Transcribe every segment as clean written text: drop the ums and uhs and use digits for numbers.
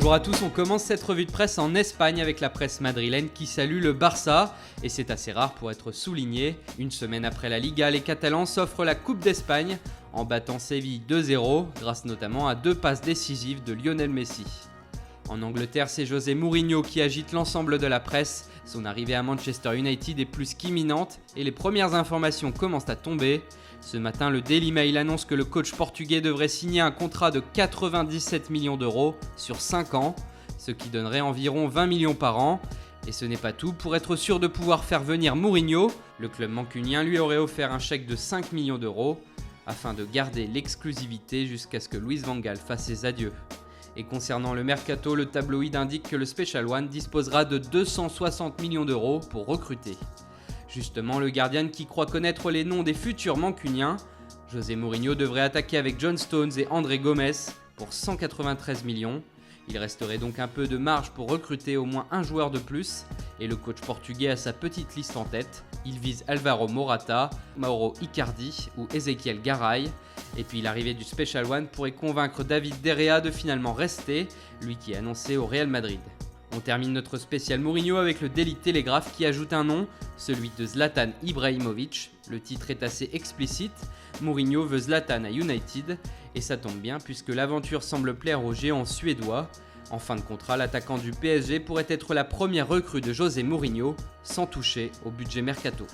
Bonjour à tous, on commence cette revue de presse en Espagne avec la presse madrilène qui salue le Barça, et c'est assez rare pour être souligné. Une semaine après la Liga, les Catalans s'offrent la Coupe d'Espagne en battant Séville 2-0, grâce notamment à 2 passes décisives de Lionel Messi. En Angleterre, c'est José Mourinho qui agite l'ensemble de la presse. Son arrivée à Manchester United est plus qu'imminente et les premières informations commencent à tomber. Ce matin, le Daily Mail annonce que le coach portugais devrait signer un contrat de 97 millions d'euros sur 5 ans, ce qui donnerait environ 20 millions par an. Et ce n'est pas tout, pour être sûr de pouvoir faire venir Mourinho, le club mancunien lui aurait offert un chèque de 5 millions d'euros afin de garder l'exclusivité jusqu'à ce que Luis Van Gaal fasse ses adieux. Et concernant le mercato, le tabloïd indique que le Special One disposera de 260 millions d'euros pour recruter. Justement, le Guardian qui croit connaître les noms des futurs mancuniens, José Mourinho devrait attaquer avec John Stones et André Gomes pour 193 millions. Il resterait donc un peu de marge pour recruter au moins un joueur de plus, et le coach portugais a sa petite liste en tête. Il vise Alvaro Morata, Mauro Icardi ou Ezequiel Garay. Et puis l'arrivée du Special One pourrait convaincre David De Gea de finalement rester, lui qui est annoncé au Real Madrid. On termine notre spécial Mourinho avec le Daily Telegraph qui ajoute un nom, celui de Zlatan Ibrahimovic. Le titre est assez explicite, Mourinho veut Zlatan à United, et ça tombe bien puisque l'aventure semble plaire au géant suédois. En fin de contrat, l'attaquant du PSG pourrait être la première recrue de José Mourinho, sans toucher au budget mercato.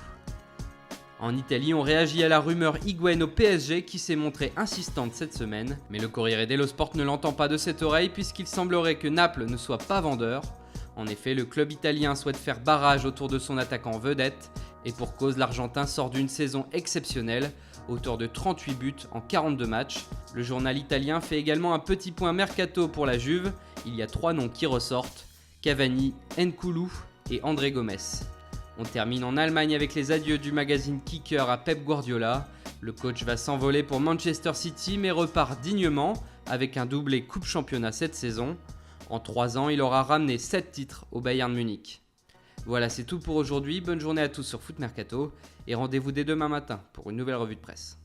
En Italie, on réagit à la rumeur Higuaín au PSG qui s'est montrée insistante cette semaine, mais le Corriere dello Sport ne l'entend pas de cette oreille puisqu'il semblerait que Naples ne soit pas vendeur. En effet, le club italien souhaite faire barrage autour de son attaquant vedette, et pour cause, l'Argentin sort d'une saison exceptionnelle, auteur de 38 buts en 42 matchs. Le journal italien fait également un petit point mercato pour la Juve. Il y a 3 noms qui ressortent, Cavani, N'Koulou et André Gomes. On termine en Allemagne avec les adieux du magazine Kicker à Pep Guardiola. Le coach va s'envoler pour Manchester City mais repart dignement avec un doublé Coupe Championnat cette saison. En 3 ans, il aura ramené 7 titres au Bayern Munich. Voilà, c'est tout pour aujourd'hui. Bonne journée à tous sur Foot Mercato et rendez-vous dès demain matin pour une nouvelle revue de presse.